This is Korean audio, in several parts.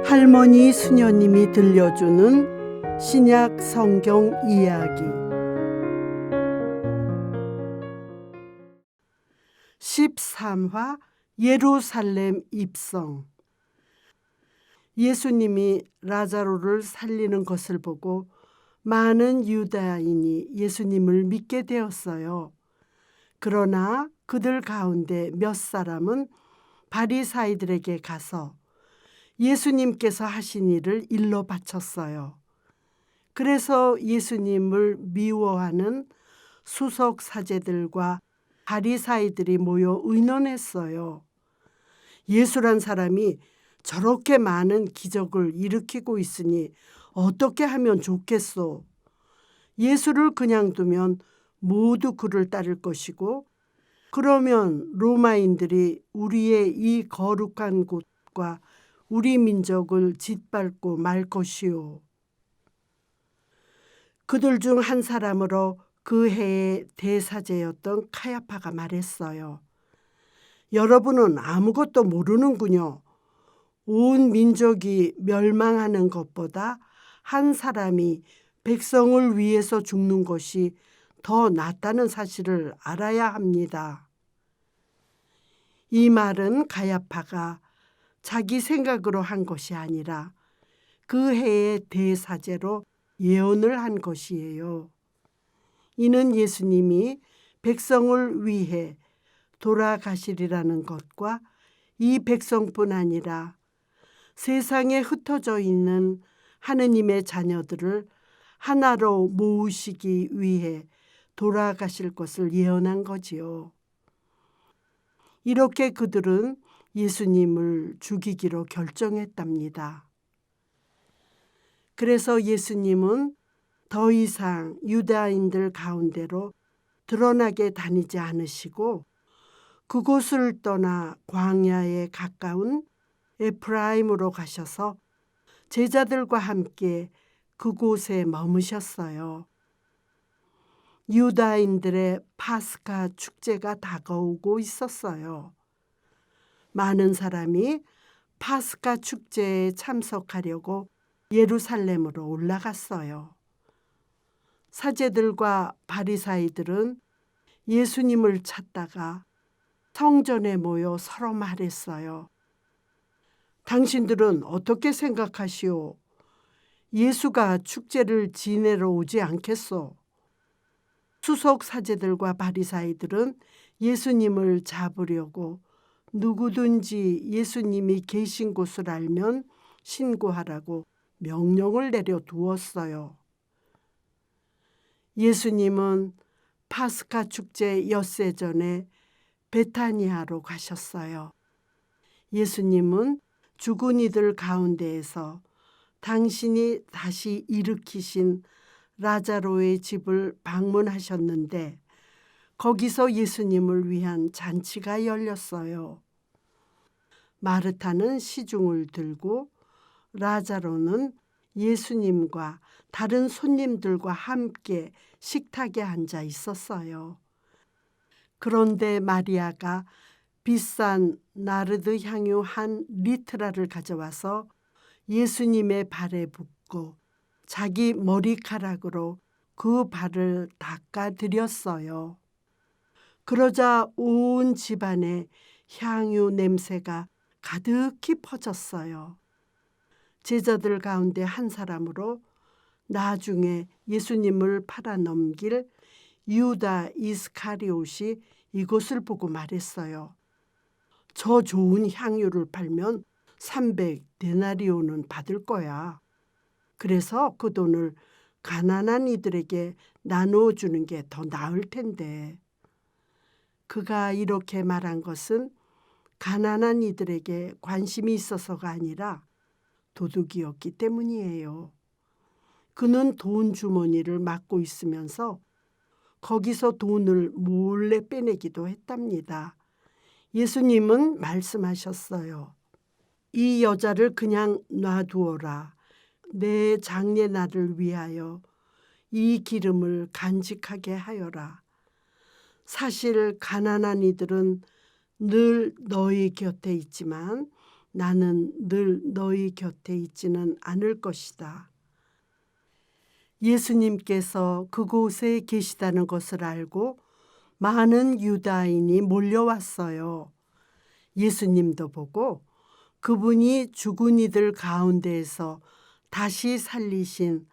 할머니 수녀님이 들려주는 신약 성경 이야기 13화 예루살렘 입성. 예수님이 라자로를 살리는 것을 보고 많은 유다인이 예수님을 믿게 되었어요. 그러나 그들 가운데 몇 사람은 바리사이들에게 가서 예수님께서 하신 일을 일러 바쳤어요. 그래서 예수님을 미워하는 수석 사제들과 바리사이들이 모여 의논했어요. 예수란 사람이 저렇게 많은 기적을 일으키고 있으니 어떻게 하면 좋겠소? 예수를 그냥 두면 모두 그를 따를 것이고, 그러면 로마인들이 우리의 이 거룩한 곳과 우리 민족을 짓밟고 말 것이요. 그들 중 한 사람으로 그 해의 대사제였던 카야파가 말했어요. 여러분은 아무것도 모르는군요. 온 민족이 멸망하는 것보다 한 사람이 백성을 위해서 죽는 것이 더 낫다는 사실을 알아야 합니다. 이 말은 가야파가 자기 생각으로 한 것이 아니라 그 해의 대사제로 예언을 한 것이에요. 이는 예수님이 백성을 위해 돌아가시리라는 것과 이 백성뿐 아니라 세상에 흩어져 있는 하느님의 자녀들을 하나로 모으시기 위해 돌아가실 것을 예언한 거지요. 이렇게 그들은 예수님을 죽이기로 결정했답니다. 그래서 예수님은 더 이상 유다인들 가운데로 드러나게 다니지 않으시고 그곳을 떠나 광야에 가까운 에프라임으로 가셔서 제자들과 함께 그곳에 머무셨어요. 유다인들의 파스카 축제가 다가오고 있었어요. 많은 사람이 파스카 축제에 참석하려고 예루살렘으로 올라갔어요. 사제들과 바리사이들은 예수님을 찾다가 성전에 모여 서로 말했어요. 당신들은 어떻게 생각하시오? 예수가 축제를 지내러 오지 않겠소? 수석 사제들과 바리사이들은 예수님을 잡으려고 누구든지 예수님이 계신 곳을 알면 신고하라고 명령을 내려두었어요. 예수님은 파스카 축제 엿새 전에 베타니아로 가셨어요. 예수님은 죽은 이들 가운데에서 당신이 다시 일으키신 라자로의 집을 방문하셨는데 거기서 예수님을 위한 잔치가 열렸어요. 마르타는 시중을 들고 라자로는 예수님과 다른 손님들과 함께 식탁에 앉아 있었어요. 그런데 마리아가 비싼 나르드 향유 한 리트라를 가져와서 예수님의 발에 붓고 자기 머리카락으로 그 발을 닦아드렸어요. 그러자 온 집안에 향유 냄새가 가득히 퍼졌어요. 제자들 가운데 한 사람으로 나중에 예수님을 팔아넘길 유다 이스카리옷이 이것을 보고 말했어요. 저 좋은 향유를 팔면 300데나리온은 받을 거야. 그래서 그 돈을 가난한 이들에게 나누어 주는 게 더 나을 텐데. 그가 이렇게 말한 것은 가난한 이들에게 관심이 있어서가 아니라 도둑이었기 때문이에요. 그는 돈 주머니를 막고 있으면서 거기서 돈을 몰래 빼내기도 했답니다. 예수님은 말씀하셨어요. 이 여자를 그냥 놔두어라. 내 장례날을 위하여 이 기름을 간직하게 하여라. 사실 가난한 이들은 늘 너희 곁에 있지만 나는 늘 너희 곁에 있지는 않을 것이다. 예수님께서 그곳에 계시다는 것을 알고 많은 유다인이 몰려왔어요. 예수님도 보고 그분이 죽은 이들 가운데에서 다시 살리신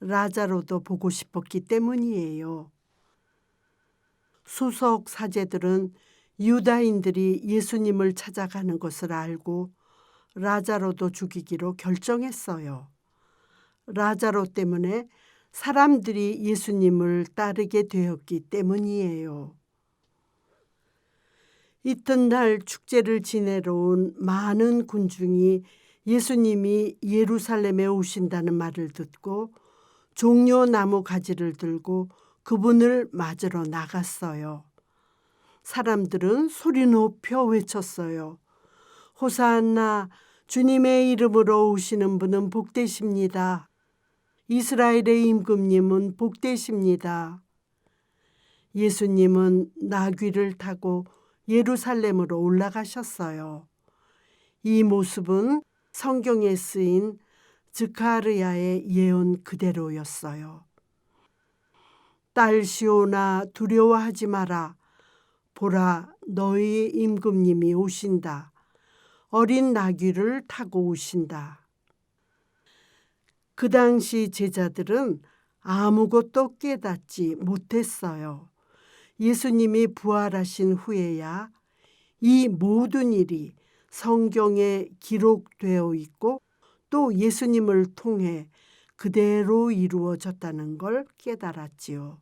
라자로도 보고 싶었기 때문이에요. 수석 사제들은 유다인들이 예수님을 찾아가는 것을 알고 라자로도 죽이기로 결정했어요. 라자로 때문에 사람들이 예수님을 따르게 되었기 때문이에요. 이튿날 축제를 지내러 온 많은 군중이 예수님이 예루살렘에 오신다는 말을 듣고 종려 나무 가지를 들고 그분을 맞으러 나갔어요. 사람들은 소리 높여 외쳤어요. 호산나, 주님의 이름으로 오시는 분은 복되십니다. 이스라엘의 임금님은 복되십니다. 예수님은 나귀를 타고 예루살렘으로 올라가셨어요. 이 모습은 성경에 쓰인 스가랴의 예언 그대로였어요. 딸 시온아, 두려워하지 마라. 보라, 너희 임금님이 오신다. 어린 나귀를 타고 오신다. 그 당시 제자들은 아무것도 깨닫지 못했어요. 예수님이 부활하신 후에야 이 모든 일이 성경에 기록되어 있고 또 예수님을 통해 그대로 이루어졌다는 걸 깨달았지요.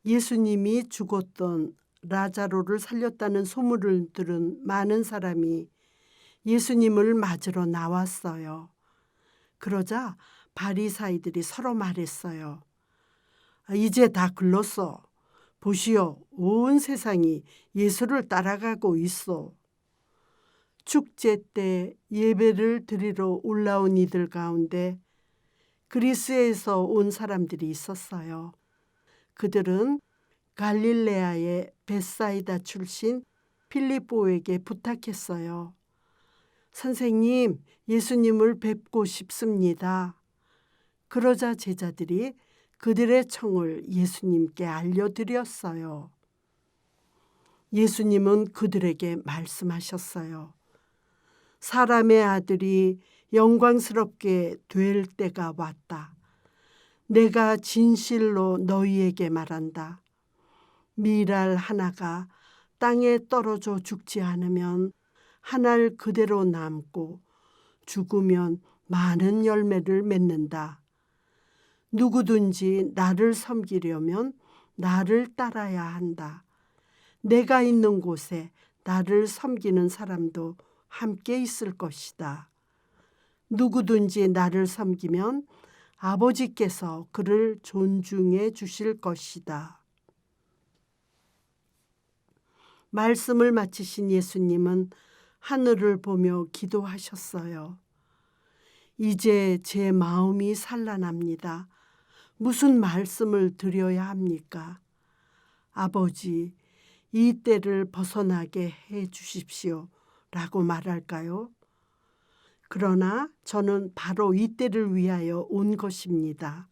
예수님이 죽었던 라자로를 살렸다는 소문을 들은 많은 사람이 예수님을 맞으러 나왔어요. 그러자 바리사이들이 서로 말했어요. 이제 다 글렀어. 보시오, 온 세상이 예수를 따라가고 있어. 축제 때 예배를 드리러 올라온 이들 가운데 그리스에서 온 사람들이 있었어요. 그들은 갈릴레아의 벳사이다 출신 필리포에게 부탁했어요. 선생님, 예수님을 뵙고 싶습니다. 그러자 제자들이 그들의 청을 예수님께 알려드렸어요. 예수님은 그들에게 말씀하셨어요. 사람의 아들이 영광스럽게 될 때가 왔다. 내가 진실로 너희에게 말한다. 밀알 하나가 땅에 떨어져 죽지 않으면 한 알 그대로 남고 죽으면 많은 열매를 맺는다. 누구든지 나를 섬기려면 나를 따라야 한다. 내가 있는 곳에 나를 섬기는 사람도 함께 있을 것이다. 누구든지 나를 섬기면 아버지께서 그를 존중해 주실 것이다. 말씀을 마치신 예수님은 하늘을 보며 기도하셨어요. 이제 제 마음이 산란합니다. 무슨 말씀을 드려야 합니까? 아버지, 이 때를 벗어나게 해 주십시오. 라고 말할까요? 그러나 저는 바로 이 때를 위하여 온 것입니다.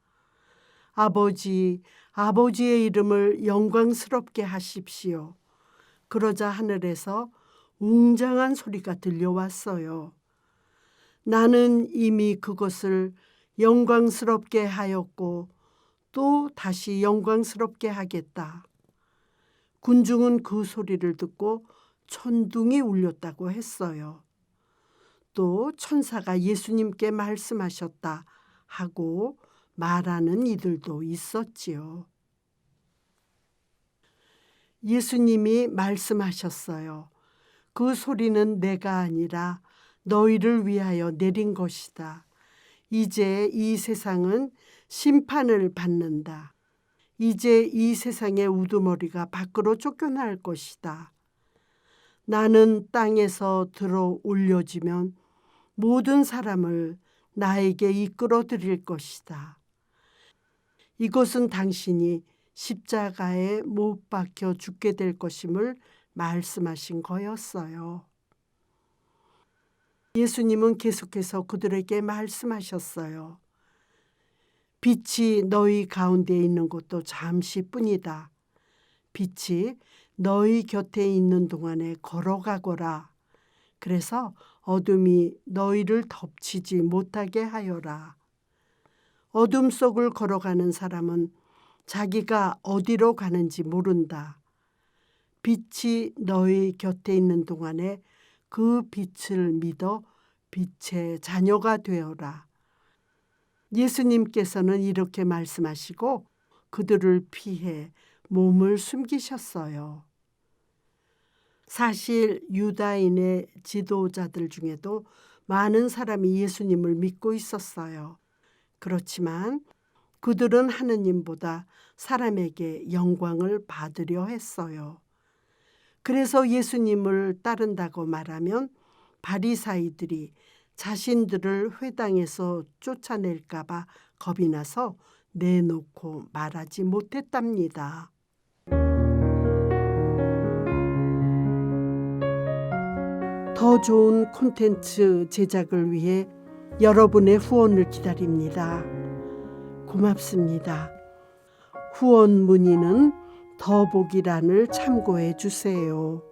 아버지, 아버지의 이름을 영광스럽게 하십시오. 그러자 하늘에서 웅장한 소리가 들려왔어요. 나는 이미 그것을 영광스럽게 하였고 또 다시 영광스럽게 하겠다. 군중은 그 소리를 듣고 천둥이 울렸다고 했어요. 또 천사가 예수님께 말씀하셨다 하고 말하는 이들도 있었지요. 예수님이 말씀하셨어요. 그 소리는 내가 아니라 너희를 위하여 내린 것이다. 이제 이 세상은 심판을 받는다. 이제 이 세상의 우두머리가 밖으로 쫓겨날 것이다. 나는 땅에서 들어 올려지면 모든 사람을 나에게 이끌어 드릴 것이다. 이것은 당신이 십자가에 못 박혀 죽게 될 것임을 말씀하신 거였어요. 예수님은 계속해서 그들에게 말씀하셨어요. 빛이 너희 가운데 있는 것도 잠시뿐이다. 빛이 너희 곁에 있는 동안에 걸어가거라. 그래서 어둠이 너희를 덮치지 못하게 하여라. 어둠 속을 걸어가는 사람은 자기가 어디로 가는지 모른다. 빛이 너희 곁에 있는 동안에 그 빛을 믿어 빛의 자녀가 되어라. 예수님께서는 이렇게 말씀하시고 그들을 피해 몸을 숨기셨어요. 사실 유다인의 지도자들 중에도 많은 사람이 예수님을 믿고 있었어요. 그렇지만 그들은 하느님보다 사람에게 영광을 받으려 했어요. 그래서 예수님을 따른다고 말하면 바리사이들이 자신들을 회당에서 쫓아낼까 봐 겁이 나서 내놓고 말하지 못했답니다. 더 좋은 콘텐츠 제작을 위해 여러분의 후원을 기다립니다. 고맙습니다. 후원 문의는 더보기란을 참고해 주세요.